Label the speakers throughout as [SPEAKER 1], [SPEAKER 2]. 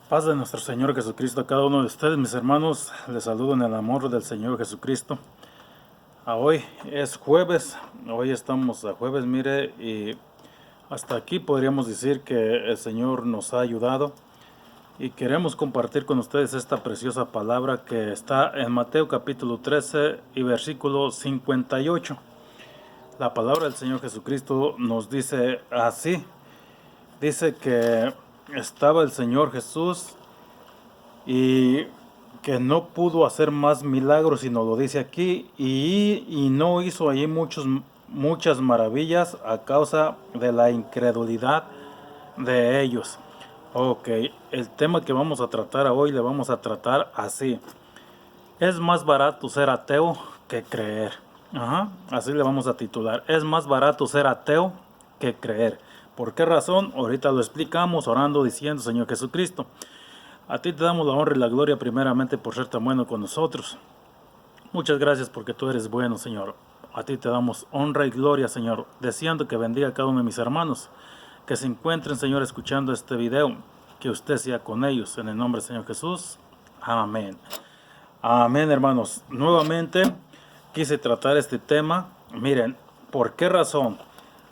[SPEAKER 1] Paz de nuestro Señor Jesucristo a cada uno de ustedes, mis hermanos. Les saludo en el amor del Señor Jesucristo. Hoy es jueves, hoy estamos a jueves, mire, y hasta aquí podríamos decir que el Señor nos ha ayudado y queremos compartir con ustedes esta preciosa palabra que está en Mateo capítulo 13 y versículo 58. La palabra del Señor Jesucristo nos dice así, dice que estaba el Señor Jesús y que no pudo hacer más milagros, sino lo dice aquí, y no hizo allí muchas maravillas a causa de la incredulidad de ellos. Ok, el tema que vamos a tratar hoy le vamos a tratar así. Es más barato ser ateo que creer. Así le vamos a titular. Es más barato ser ateo que creer. ¿Por qué razón? Ahorita lo explicamos orando diciendo: Señor Jesucristo, a ti te damos la honra y la gloria primeramente por ser tan bueno con nosotros. Muchas gracias porque tú eres bueno, Señor. A ti te damos honra y gloria, Señor, deseando que bendiga a cada uno de mis hermanos que se encuentren, Señor, escuchando este video, que usted sea con ellos, en el nombre del Señor Jesús. Amén. Amén, hermanos. Nuevamente quise tratar este tema. Miren, ¿por qué razón?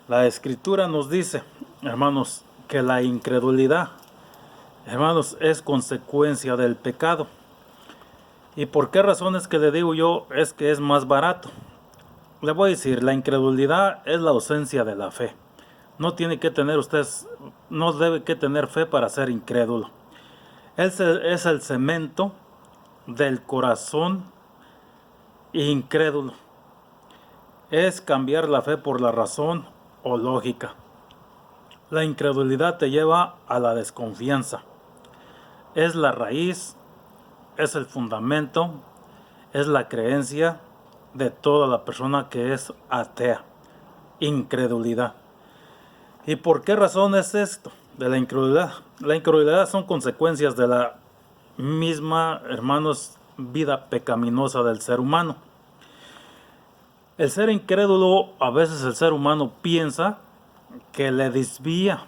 [SPEAKER 1] La Escritura nos dice, hermanos, que la incredulidad, hermanos, es consecuencia del pecado. ¿Y por qué razón es que le digo yo es que es más barato? Le voy a decir, la incredulidad es la ausencia de la fe. No tiene que tener usted, no debe que tener fe para ser incrédulo. Es el cemento del corazón incrédulo. Es cambiar la fe por la razón o lógica. La incredulidad te lleva a la desconfianza. Es la raíz, es el fundamento, es la creencia de toda la persona que es atea. Incredulidad. ¿Y por qué razón es esto de la incredulidad? La incredulidad son consecuencias de la misma, hermanos, vida pecaminosa del ser humano. El ser incrédulo, a veces el ser humano piensa que le desvía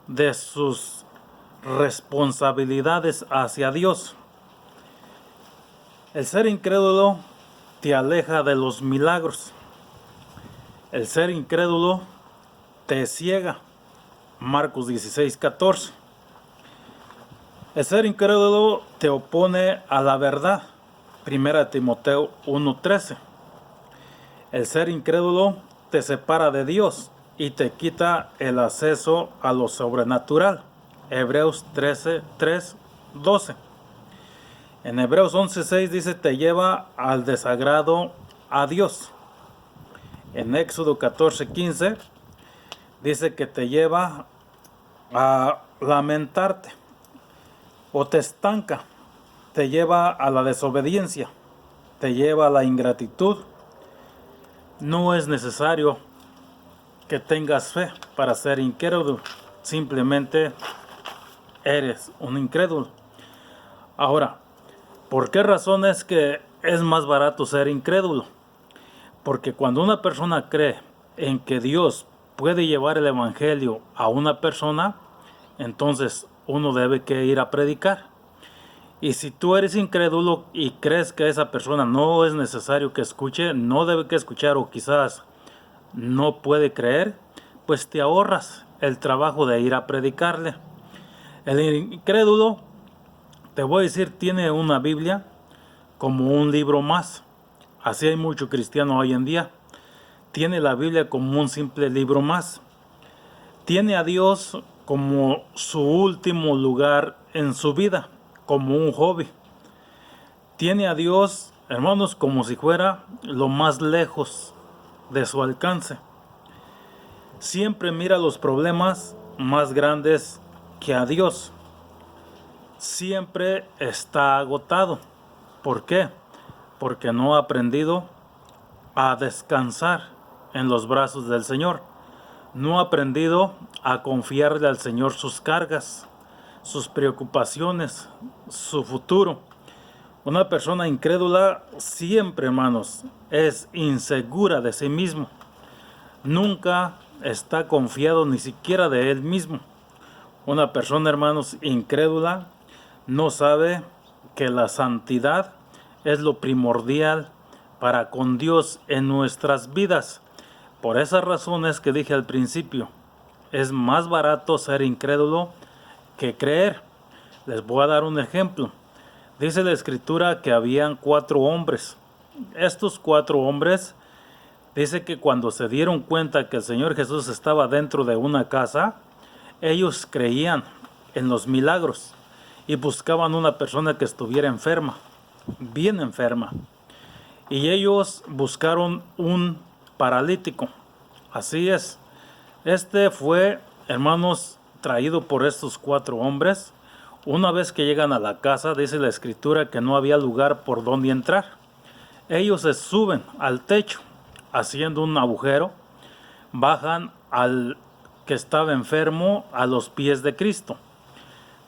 [SPEAKER 1] de sus responsabilidades hacia Dios. El ser incrédulo te aleja de los milagros. El ser incrédulo te ciega. Marcos 16:14. El ser incrédulo te opone a la verdad. 1 Timoteo 1:13. El ser incrédulo te separa de Dios y te quita el acceso a lo sobrenatural. Hebreos 13:3-12. En Hebreos 11:6 dice: te lleva al desagrado a Dios. En Éxodo 14:15 dice que te lleva a lamentarte o te estanca, te lleva a la desobediencia, te lleva a la ingratitud. No es necesario que tengas fe para ser incrédulo, simplemente eres un incrédulo. Ahora, ¿por qué razón es que es más barato ser incrédulo? Porque cuando una persona cree en que Dios puede llevar el evangelio a una persona, entonces uno debe que ir a predicar. Y si tú eres incrédulo y crees que esa persona no es necesario que escuche, no debe que escuchar, o quizás no puede creer, pues te ahorras el trabajo de ir a predicarle. El incrédulo, te voy a decir, tiene una Biblia como un libro más. Así hay mucho cristiano hoy en día. Tiene la Biblia como un simple libro más. Tiene a Dios como su último lugar en su vida, como un hobby. Tiene a Dios, hermanos, como si fuera lo más lejos de su alcance. Siempre mira los problemas más grandes que a Dios. Siempre está agotado. ¿Por qué? Porque no ha aprendido a descansar en los brazos del Señor. No ha aprendido a confiarle al Señor sus cargas, sus preocupaciones, su futuro. Una persona incrédula siempre, hermanos, es insegura de sí mismo. Nunca está confiado ni siquiera de él mismo. Una persona, hermanos, incrédula no sabe que la santidad es lo primordial para con Dios en nuestras vidas. Por esas razones que dije al principio, es más barato ser incrédulo que creer. Les voy a dar un ejemplo. Dice la escritura que habían 4 hombres. Estos 4 hombres, dice que cuando se dieron cuenta que el Señor Jesús estaba dentro de una casa, ellos creían en los milagros y buscaban una persona que estuviera enferma, bien enferma. Y ellos buscaron un paralítico. Así es. Este fue, hermanos, traído por estos 4 hombres. Una vez que llegan a la casa, dice la escritura que no había lugar por donde entrar. Ellos se suben al techo, haciendo un agujero, bajan al que estaba enfermo a los pies de Cristo.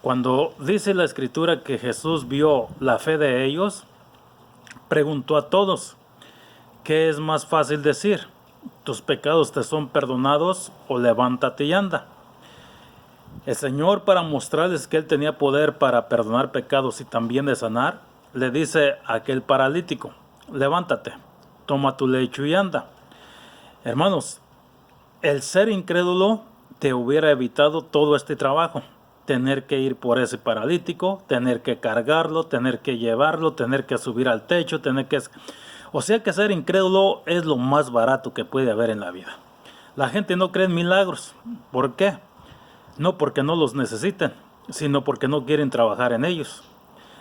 [SPEAKER 1] Cuando dice la escritura que Jesús vio la fe de ellos, preguntó a todos, ¿qué es más fácil decir? ¿Tus pecados te son perdonados o levántate y anda? El Señor, para mostrarles que Él tenía poder para perdonar pecados y también de sanar, le dice a aquel paralítico, levántate, toma tu lecho y anda. Hermanos, el ser incrédulo te hubiera evitado todo este trabajo. Tener que ir por ese paralítico, tener que cargarlo, tener que llevarlo, tener que subir al techo, tener que... O sea que ser incrédulo es lo más barato que puede haber en la vida. La gente no cree en milagros. ¿Por qué? No porque no los necesiten, sino porque no quieren trabajar en ellos.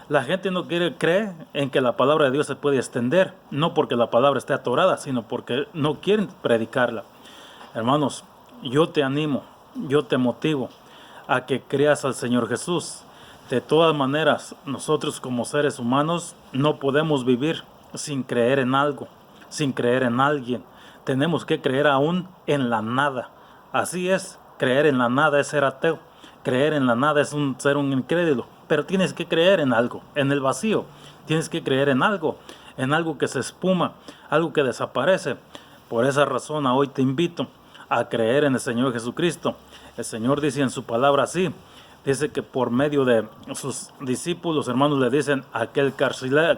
[SPEAKER 1] La gente no cree en que la palabra de Dios se puede extender, no porque la palabra esté atorada, sino porque no quieren predicarla. Hermanos, yo te animo, yo te motivo a que creas al Señor Jesús. De todas maneras, nosotros como seres humanos no podemos vivir sin creer en algo, sin creer en alguien. Tenemos que creer aún en la nada. Así es, creer en la nada es ser ateo. Creer en la nada es ser un incrédulo. Pero tienes que creer en algo, en el vacío. Tienes que creer en algo que se espuma, algo que desaparece. Por esa razón, hoy te invito a creer en el Señor Jesucristo. El Señor dice en su palabra así, dice que por medio de sus discípulos, hermanos, le dicen a aquel carcelero,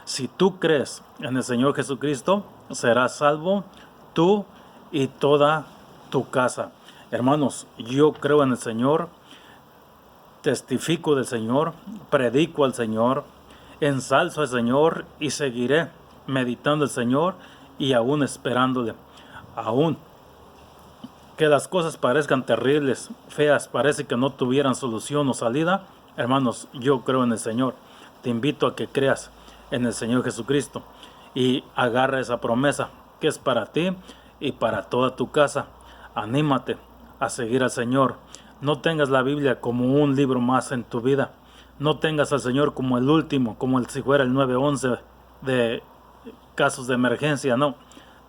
[SPEAKER 1] si tú crees en el Señor Jesucristo, serás salvo tú y toda tu casa. Hermanos, yo creo en el Señor, testifico del Señor, predico al Señor, ensalzo al Señor y seguiré meditando al Señor y aún esperándole. Aún que las cosas parezcan terribles, feas, parece que no tuvieran solución o salida, hermanos, yo creo en el Señor. Te invito a que creas en el Señor Jesucristo y agarra esa promesa que es para ti y para toda tu casa. Anímate a seguir al Señor. No tengas la Biblia como un libro más en tu vida. No tengas al Señor como el último, como si fuera el 911 de casos de emergencia. No,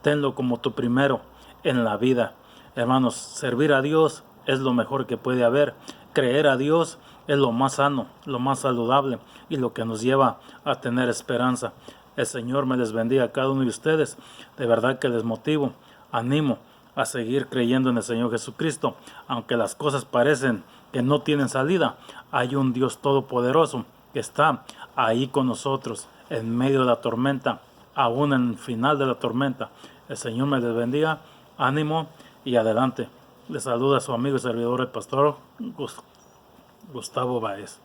[SPEAKER 1] tenlo como tu primero en la vida. Hermanos, servir a Dios es lo mejor que puede haber. Creer a Dios es lo más sano, lo más saludable y lo que nos lleva a tener esperanza. El Señor me les bendiga a cada uno de ustedes. De verdad que les motivo, animo a seguir creyendo en el Señor Jesucristo. Aunque las cosas parecen que no tienen salida, hay un Dios todopoderoso que está ahí con nosotros en medio de la tormenta, aún en el final de la tormenta. El Señor me les bendiga, ánimo y adelante. Les saluda a su amigo y servidor el pastor Gustavo Báez.